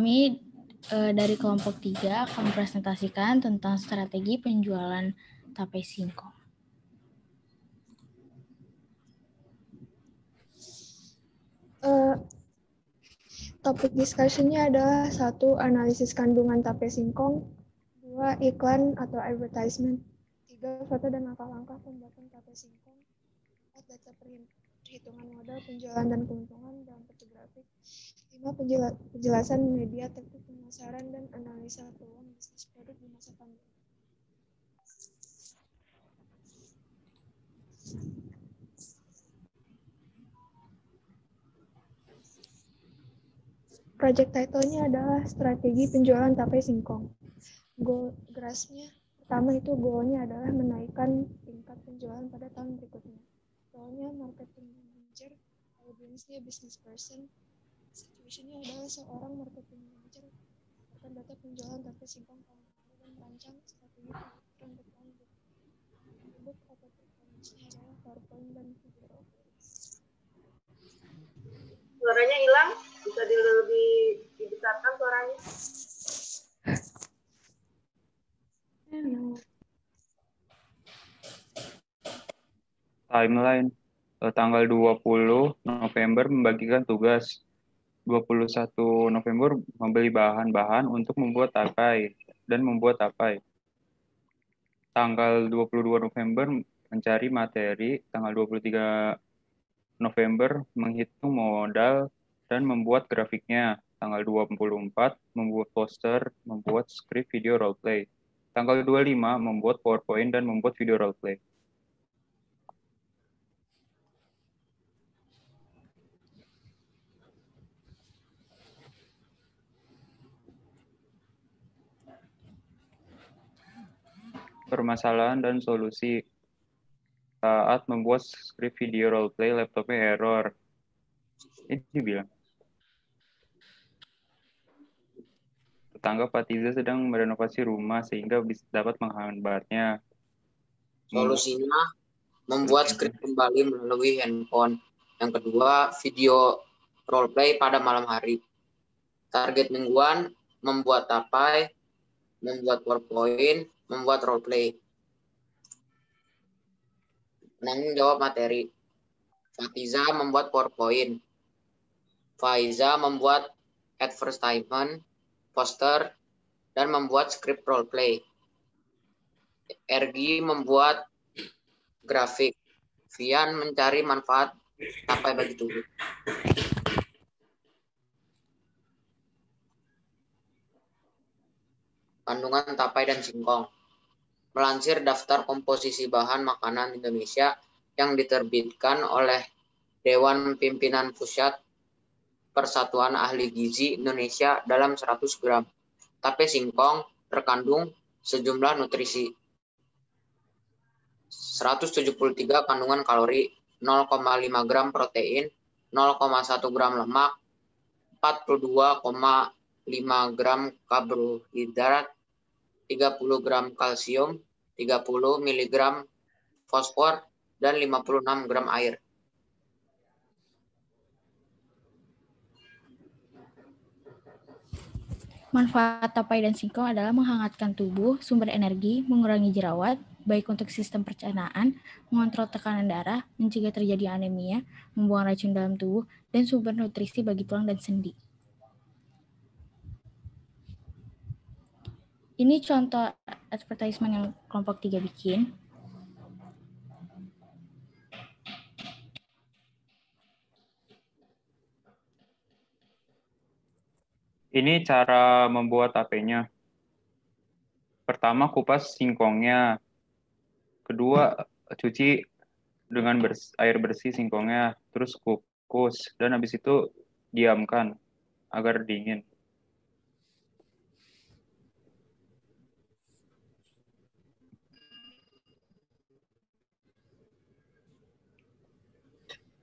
Kami dari kelompok 3 akan mempresentasikan tentang strategi penjualan tape singkong. Topik discussion-nya adalah 1. Analisis kandungan tape singkong, 2. Iklan atau advertisement, 3. Foto dan langkah-langkah pembuatan tape singkong, 4. Data perhitungan modal, penjualan dan keuntungan dalam grafik, 5. Penjelasan media teknik pemasaran dan analisa peluang bisnis produk di masa pandemi. Project title-nya adalah strategi penjualan tape singkong. Grasnya pertama itu goalnya adalah menaikkan tingkat penjualan pada tahun berikutnya. Goalnya marketing manager, audiensnya business person, situationnya adalah seorang marketing manager akan data penjualan tape singkong tahun lalu dan merancang strategi penjualan untuk tahun berikutnya. Bentuk atau performance-nya adalah PowerPoint dan video. Suaranya hilang, bisa lebih dibesarkan suaranya. Timeline. Tanggal 20 November membagikan tugas. 21 November membeli bahan-bahan untuk membuat tapai dan membuat tapai. Tanggal 22 November mencari materi. Tanggal 23 November menghitung modal dan membuat grafiknya. Tanggal 24 membuat poster, membuat skrip video roleplay. Tanggal 25 membuat PowerPoint dan membuat video roleplay. Permasalahan dan solusi. Saat membuat skrip video roleplay, laptopnya error. Ini bilang. Tetangga Fatiza sedang merenovasi rumah sehingga bisa dapat menghambatnya. Solusinya, membuat skrip kembali melalui handphone. Yang kedua, video roleplay pada malam hari. Target mingguan, membuat tapai, membuat PowerPoint, membuat roleplay. Penanggung jawab materi. Fatiza membuat PowerPoint. Faiza membuat advertisement, poster, dan membuat skrip roleplay. Ergi membuat grafik. Vian mencari manfaat tapai bagi tubuh. Kandungan tapai dan singkong. Melansir daftar komposisi bahan makanan Indonesia yang diterbitkan oleh Dewan Pimpinan Pusat Persatuan Ahli Gizi Indonesia dalam 100 gram tape singkong terkandung sejumlah nutrisi. 173 kandungan kalori, 0,5 gram protein, 0,1 gram lemak, 42,5 gram karbohidrat, 30 gram kalsium, 30 mg fosfor, dan 56 gram air. Manfaat tapai dan singkong adalah menghangatkan tubuh, sumber energi, mengurangi jerawat, baik untuk sistem pencernaan, mengontrol tekanan darah, mencegah terjadi anemia, membuang racun dalam tubuh, dan sumber nutrisi bagi tulang dan sendi. Ini contoh advertisement yang kelompok 3 bikin. Ini cara membuat tapenya. Pertama, kupas singkongnya. Kedua, cuci dengan air bersih singkongnya. Terus kukus. Dan habis itu diamkan agar dingin.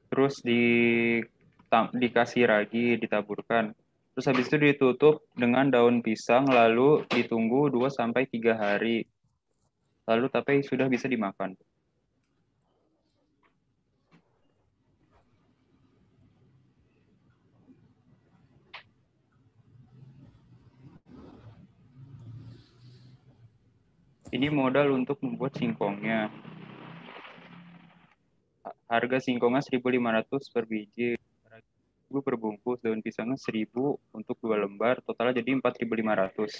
Terus dikasih ragi, ditaburkan. Terus habis itu ditutup dengan daun pisang, lalu ditunggu 2-3 hari. Lalu tape sudah bisa dimakan. Ini modal untuk membuat singkongnya. Harga singkongnya 1.500 per biji. 1.000 per bungkus, daun pisangnya 1.000 untuk 2 lembar, totalnya jadi 4.500.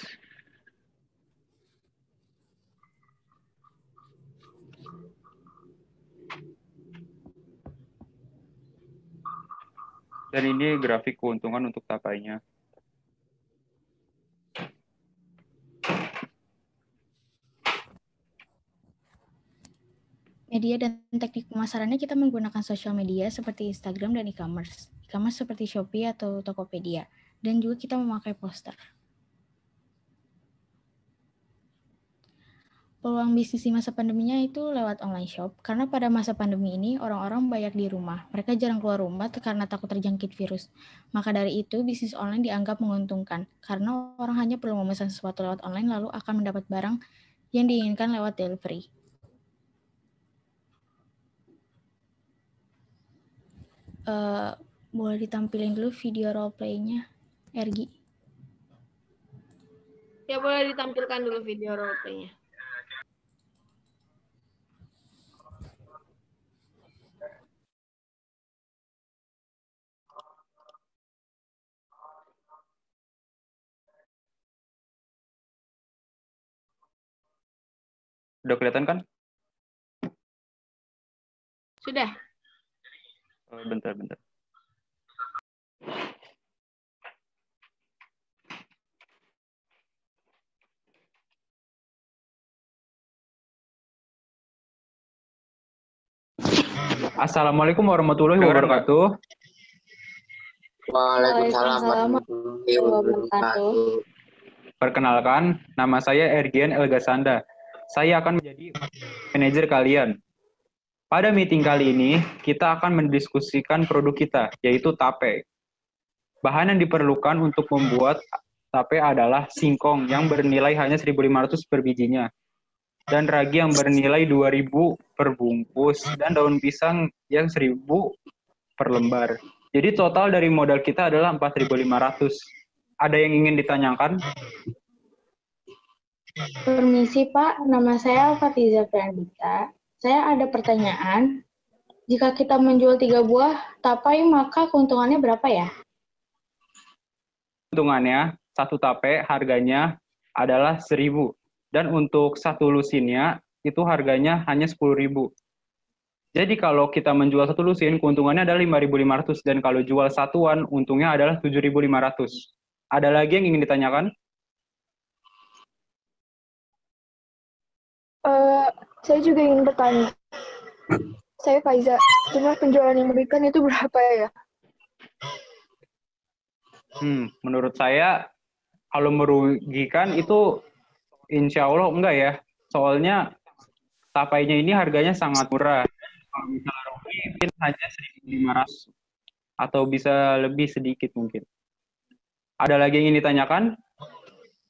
Dan ini grafik keuntungan untuk tapainya. Media dan teknik pemasarannya kita menggunakan sosial media seperti Instagram dan e-commerce. E-commerce seperti Shopee atau Tokopedia. Dan juga kita memakai poster. Peluang bisnis di masa pandeminya itu lewat online shop, karena pada masa pandemi ini orang-orang banyak di rumah. Mereka jarang keluar rumah karena takut terjangkit virus. Maka dari itu, bisnis online dianggap menguntungkan, karena orang hanya perlu memesan sesuatu lewat online lalu akan mendapat barang yang diinginkan lewat delivery. Boleh ditampilin dulu video roleplay-nya, Ergi? Ya, boleh ditampilkan dulu video roleplay-nya. Udah kelihatan kan? Sudah. Bentar. Assalamualaikum warahmatullahi wabarakatuh. Waalaikumsalam warahmatullahi wabarakatuh. Perkenalkan, nama saya Ergian Elgasanda. Saya akan menjadi manajer kalian. Pada meeting kali ini, kita akan mendiskusikan produk kita, yaitu tape. Bahan yang diperlukan untuk membuat tape adalah singkong yang bernilai hanya 1.500 per bijinya, dan ragi yang bernilai 2.000 per bungkus, dan daun pisang yang 1.000 per lembar. Jadi total dari modal kita adalah 4.500. Ada yang ingin ditanyakan? Permisi Pak, nama saya Fatiza Prandita. Saya ada pertanyaan. Jika kita menjual 3 buah tapai, maka keuntungannya berapa ya? Keuntungannya, satu tape harganya adalah 1.000. Dan untuk satu lusinnya, itu harganya hanya 10.000. Jadi kalau kita menjual satu lusin, keuntungannya adalah 5.500. Dan kalau jual satuan, untungnya adalah 7.500. Ada lagi yang ingin ditanyakan? Saya juga ingin bertanya. Saya Faiza, jumlah penjualan yang merugikan itu berapa ya? Menurut saya, kalau merugikan itu insya Allah enggak ya. Soalnya tapainya ini harganya sangat murah. Kalau misalnya rugi, mungkin hanya 1.500. Atau bisa lebih sedikit mungkin. Ada lagi yang ingin ditanyakan?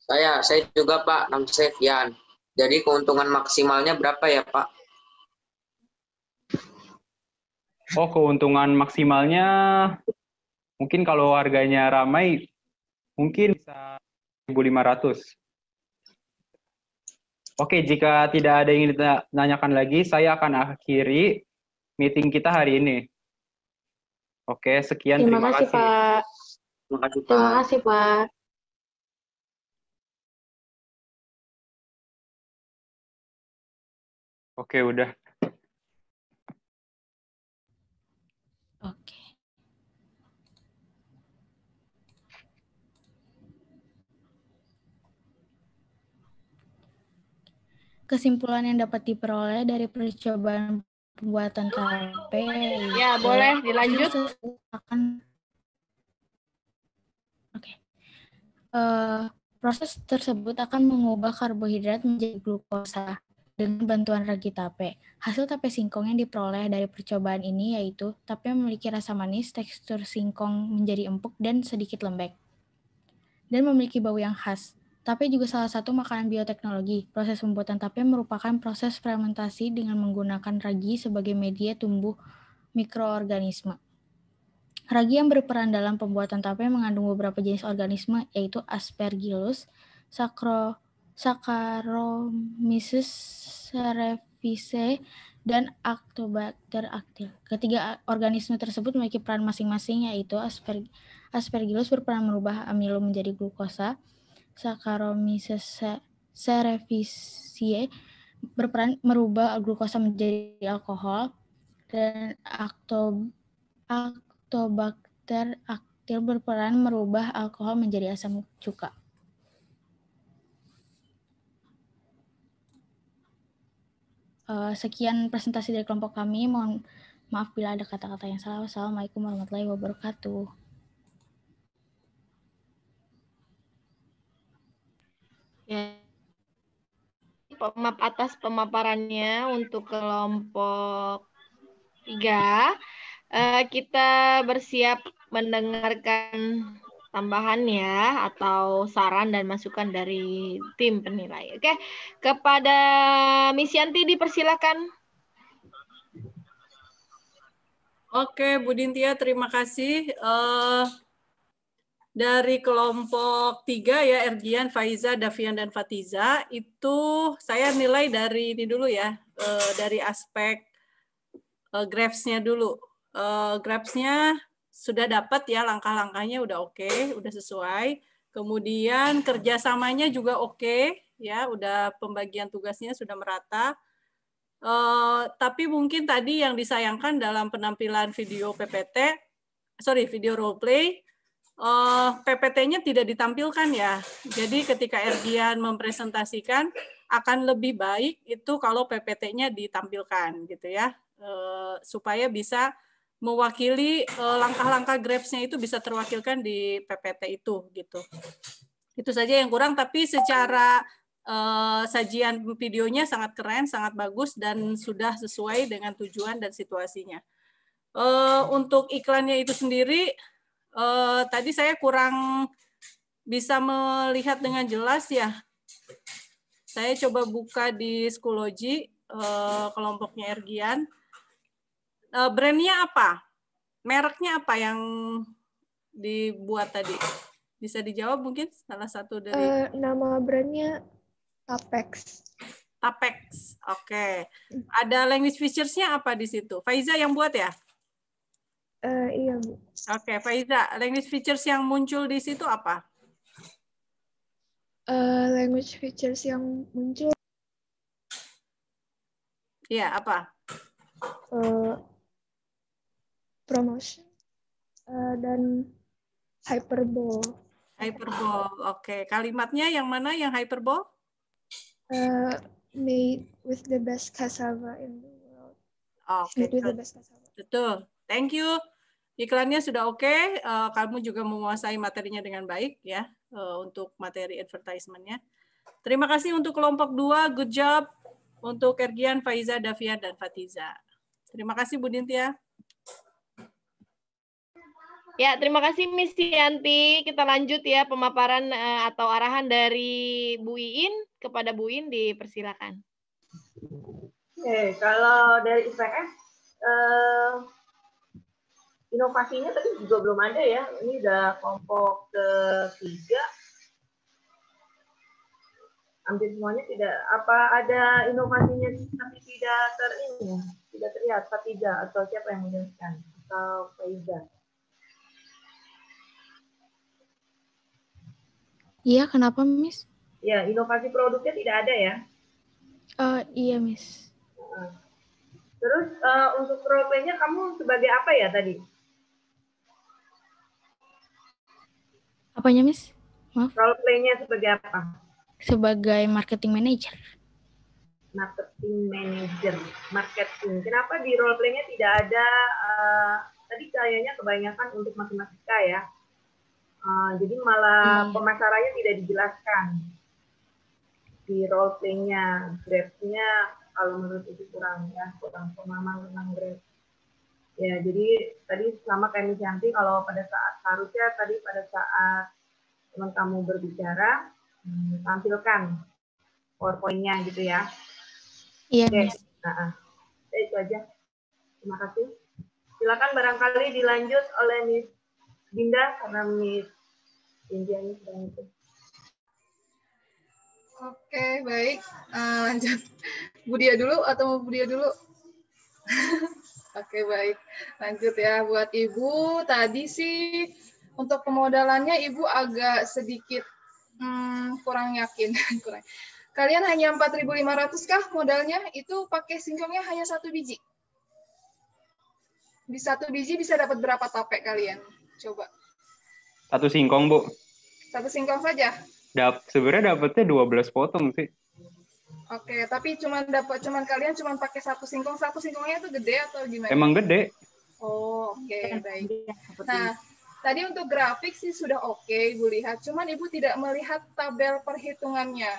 Saya juga Pak, nama saya Fian. Jadi keuntungan maksimalnya berapa ya Pak? Oh, keuntungan maksimalnya mungkin kalau harganya ramai mungkin bisa 1.500. Oke, jika tidak ada yang ditanyakan lagi, saya akan akhiri meeting kita hari ini. Oke, sekian. Terima kasih Pak. Terima kasih Pak. Oke, udah. Oke. Kesimpulan yang dapat diperoleh dari percobaan pembuatan tape. Ya, boleh dilanjut. Proses tersebut akan mengubah karbohidrat menjadi glukosa dengan bantuan ragi tape. Hasil tape singkong yang diperoleh dari percobaan ini yaitu tape memiliki rasa manis, tekstur singkong menjadi empuk dan sedikit lembek, dan memiliki bau yang khas. Tape juga salah satu makanan bioteknologi. Proses pembuatan tape merupakan proses fermentasi dengan menggunakan ragi sebagai media tumbuh mikroorganisme. Ragi yang berperan dalam pembuatan tape mengandung beberapa jenis organisme, yaitu Aspergillus, Saccharomyces cerevisiae, dan Actobacter actil. Ketiga organisme tersebut memiliki peran masing-masing, yaitu Aspergillus berperan merubah amilo menjadi glukosa, Saccharomyces cerevisiae berperan merubah glukosa menjadi alkohol, dan Actobacter actil berperan merubah alkohol menjadi asam cuka. Sekian presentasi dari kelompok kami. Mohon maaf bila ada kata-kata yang salah. Wassalamualaikum warahmatullahi wabarakatuh. Ya. Maaf atas pemaparannya untuk kelompok 3. Kita bersiap mendengarkan tambahan ya, atau saran dan masukan dari tim penilai. Oke, kepada Miss Yanti dipersilakan. Oke, Bu Dintia, terima kasih. Dari kelompok 3 ya, Ergian, Faiza, Davian, dan Fatiza, itu saya nilai dari ini dulu ya, dari aspek graphs-nya dulu. Graphs-nya sudah dapat ya, langkah-langkahnya udah oke, udah sesuai. Kemudian kerjasamanya juga oke, ya, udah pembagian tugasnya sudah merata. Tapi mungkin tadi yang disayangkan dalam penampilan video PPT, video role play, PPT-nya tidak ditampilkan ya. Jadi ketika Ergian mempresentasikan akan lebih baik itu kalau PPT-nya ditampilkan gitu ya, supaya bisa mewakili langkah-langkah grabs-nya itu bisa terwakilkan di PPT itu gitu. Itu saja yang kurang, tapi secara sajian videonya sangat keren, sangat bagus, dan sudah sesuai dengan tujuan dan situasinya. Untuk iklannya itu sendiri, tadi saya kurang bisa melihat dengan jelas ya. Saya coba buka di Schoology, kelompoknya Ergian. Brandnya apa? Mereknya apa yang dibuat tadi? Bisa dijawab mungkin salah satu dari... Nama brandnya Tapex. Tapex, oke. Ada language features-nya apa di situ? Faiza yang buat ya? Iya, Bu. Oke, Faiza, language features yang muncul di situ apa? Language features yang muncul. Iya, apa? Promotion dan hyperbole. Hyperbole, oke. Kalimatnya yang mana yang hyperbole? Made with the best cassava in the world. Oke, Made with the best cassava. betul. Thank you. Iklannya sudah oke. Kamu juga menguasai materinya dengan baik ya, untuk materi advertisement-nya. Terima kasih untuk kelompok 2. Good job untuk Ergian, Faiza, Davian, dan Fatiza. Terima kasih Bu Dintia. Ya, terima kasih Miss Yanti. Kita lanjut ya pemaparan atau arahan dari Bu Iin kepada Bu Iin, dipersilakan. Oke, kalau dari IPS inovasinya tadi juga belum ada ya. Ini udah kelompok ketiga. Hampir semuanya tidak. Apa ada inovasinya tapi tidak tidak terlihat? Fatiza atau siapa yang menjelaskan? Atau Faiza? Iya, kenapa, Miss? Ya, inovasi produknya tidak ada ya? Iya, Miss. Terus untuk role play-nya kamu sebagai apa ya tadi? Apanya, Miss? Maaf. Role play-nya sebagai apa? Sebagai marketing manager. Marketing manager. Marketing. Kenapa di role play-nya tidak ada, tadi kayaknya kebanyakan untuk matematika ya. Jadi malah pemasarannya tidak dijelaskan. Di role play-nya, grade-nya kalau menurut itu kurang pemahaman tentang grade. Ya, jadi tadi sama kayak Miss Yanti, kalau pada saat harusnya tadi pada saat teman kamu berbicara, tampilkan PowerPoint-nya gitu ya. Iya, Oke. Miss. Itu aja. Terima kasih. Silakan barangkali dilanjut oleh Miss Dinda karena Miss India ini sedang itu. Oke, baik. Lanjut. Bu Dia dulu atau mau Bu Dia dulu? Oke, baik. Lanjut ya. Buat Ibu, tadi sih untuk pemodalannya Ibu agak sedikit kurang yakin. Kurang. Kalian hanya 4.500 kah modalnya? Itu pakai singkongnya hanya 1 biji. Di 1 biji bisa dapat berapa tape kalian? Coba. 1 singkong, Bu. 1 singkong saja? Sebenarnya dapatnya 12 potong sih. Oke, tapi kalian cuma pakai 1 singkong. 1 singkongnya itu gede atau gimana? Emang gede. Oh, oke, baik. Nah, tadi untuk grafik sih sudah oke, Ibu lihat. Cuman Ibu tidak melihat tabel perhitungannya.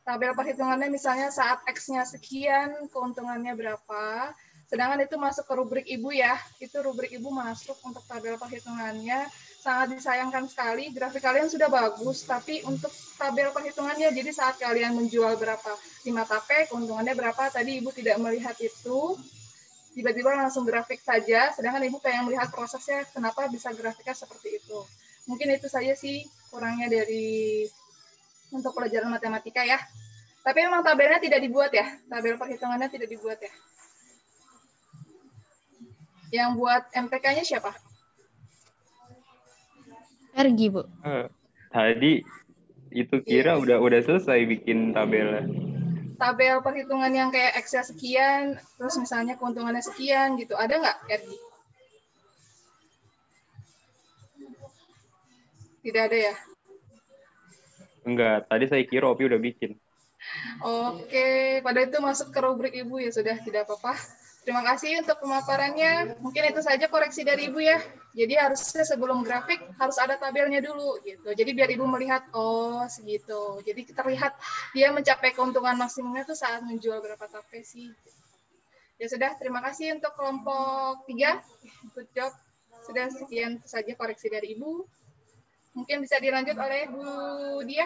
Tabel perhitungannya misalnya saat X-nya sekian, keuntungannya berapa. Sedangkan itu masuk ke rubrik Ibu ya. Itu rubrik Ibu masuk untuk tabel perhitungannya. Sangat disayangkan sekali, grafik kalian sudah bagus, tapi untuk tabel perhitungannya, jadi saat kalian menjual berapa 5 tape, keuntungannya berapa, tadi Ibu tidak melihat itu. Tiba-tiba langsung grafik saja, sedangkan Ibu pengen melihat prosesnya, kenapa bisa grafiknya seperti itu. Mungkin itu saja sih kurangnya dari untuk pelajaran matematika ya. Tapi memang tabelnya tidak dibuat ya, tabel perhitungannya tidak dibuat ya. Yang buat MTK-nya siapa? Ergi, Bu. Tadi itu kira udah selesai bikin tabelnya. Tabel perhitungan yang kayak Excel sekian, terus misalnya keuntungannya sekian gitu, ada nggak, Ergi? Tidak ada ya? Enggak, tadi saya kira Opi udah bikin. Oke, pada itu masuk ke rubrik Ibu ya, sudah tidak apa-apa. Terima kasih untuk pemaparannya. Mungkin itu saja koreksi dari Ibu ya. Jadi harusnya sebelum grafik harus ada tabelnya dulu gitu. Jadi biar Ibu melihat, oh segitu. Jadi terlihat dia mencapai keuntungan maksimumnya tuh saat menjual berapa tape sih. Ya sudah, terima kasih untuk kelompok 3. Good job. Sudah sekian saja koreksi dari Ibu. Mungkin bisa dilanjut oleh Bu Dia.